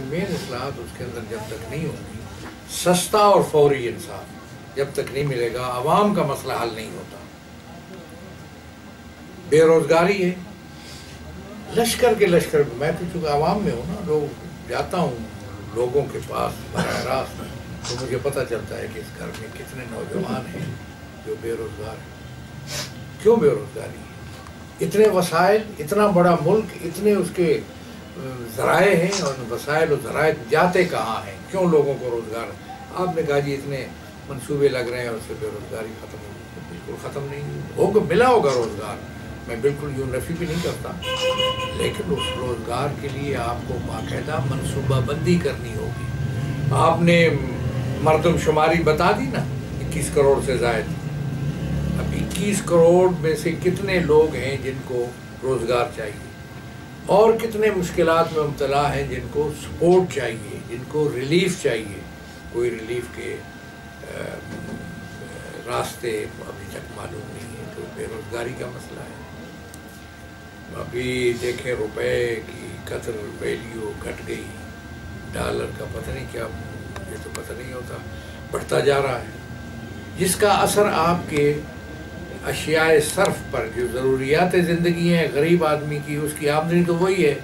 مین اصلاحات اس کے اندر جب تک نہیں ہوگی، سستا اور فوری انصاف جب تک نہیں ملے گا، عوام کا مسئلہ حل نہیں ہوتا۔ بے روزگاری ہے، لشکر کے لشکر، میں تو چونکہ عوام میں ہوں نا، لوگ جاتا ہوں لوگوں کے پاس براہ راست، تو مجھے پتہ چلتا ہے کہ اس گھر میں کتنے نوجوان ہیں جو بے روزگار ہیں۔ کیوں بے روزگاری ہے؟ اتنے وسائل، اتنا بڑا ملک، اتنے اس کے ذرائع ہیں، اور وسائل و ذرائع جاتے کہاں ہیں؟ کیوں لوگوں کو روزگار؟ آپ نے کہا جی اتنے منصوبے لگ رہے ہیں اور اس سے بے روزگاری ختم ہوگی۔ بالکل ختم نہیں ہوگا، ملا ہوگا روزگار، میں بالکل یوں نفی بھی نہیں کرتا، لیکن اس روزگار کے لیے آپ کو باقاعدہ منصوبہ بندی کرنی ہوگی۔ آپ نے مردم شماری بتا دی نا، 21 کروڑ سے زائد۔ اب 21 کروڑ میں سے کتنے لوگ ہیں جن کو روزگار چاہیے، اور کتنے مشکلات میں مبتلا ہیں جن کو سپورٹ چاہیے، جن کو ریلیف چاہیے۔ کوئی ریلیف کے راستے ابھی تک معلوم نہیں ہے، تو بے روزگاری کا مسئلہ ہے۔ ابھی دیکھیں روپے کی قدر ویلیو گھٹ گئی، ڈالر کا پتہ نہیں کیا، یہ تو پتہ نہیں ہوتا، بڑھتا جا رہا ہے، جس کا اثر آپ کے اشیاء صرف پر، جو ضروریات زندگی ہیں غریب آدمی کی، اس کی آمدنی تو وہی ہے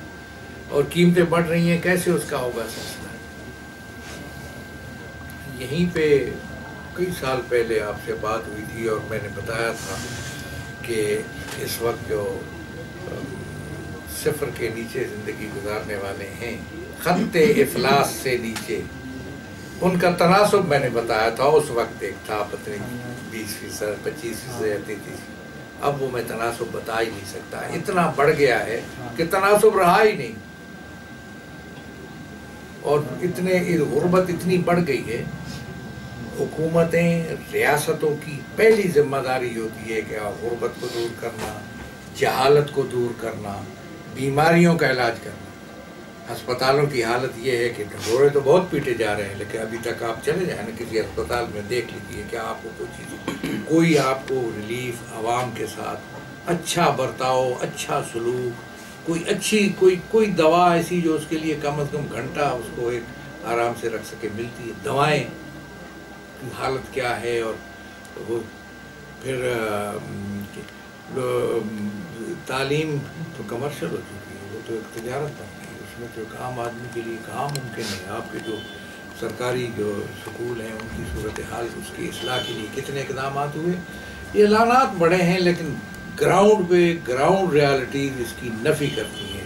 اور قیمتیں بڑھ رہی ہیں، کیسے اس کا ہوگا سلسلہ؟ یہیں پہ کئی سال پہلے آپ سے بات ہوئی تھی اور میں نے بتایا تھا کہ اس وقت جو صفر کے نیچے زندگی گزارنے والے ہیں، خط افلاس سے نیچے، ان کا تناسب میں نے بتایا تھا اس وقت، ایک تھا پتہ نہیں 20%، 25% یا 33%۔ اب وہ میں تناسب بتا ہی نہیں سکتا، اتنا بڑھ گیا ہے کہ تناسب رہا ہی نہیں، اور غربت اتنی بڑھ گئی ہے۔ حکومتیں، ریاستوں کی پہلی ذمہ داری ہوتی ہے کہ غربت کو دور کرنا، جہالت کو دور کرنا، بیماریوں کا علاج کرنا۔ ہسپتالوں کی حالت یہ ہے کہ ڈھنڈورے تو بہت پیٹے جا رہے ہیں، لیکن ابھی تک آپ چلے جائیں نا کسی ہسپتال میں، دیکھ لیجیے کہ آپ کو کوئی آپ کو ریلیف، عوام کے ساتھ اچھا برتاؤ، اچھا سلوک، کوئی دوا ایسی جو اس کے لیے کم از کم گھنٹہ اس کو ایک آرام سے رکھ سکے ملتی ہے۔ دوائیں کی حالت کیا ہے، اور وہ پھر تعلیم تو کمرشل ہو چکی ہے، وہ تو ایک تجارت بن گئی، اس میں تو ایک عام آدمی کے لیے کہاں ممکن ہے۔ آپ کے جو سرکاری جو سکول ہیں ان کی صورتحال، اس کی اصلاح کے لیے کتنے اقدامات ہوئے، یہ اعلانات بڑے ہیں، لیکن گراؤنڈ پہ گراؤنڈ ریالٹیز اس کی نفی کرتی ہیں۔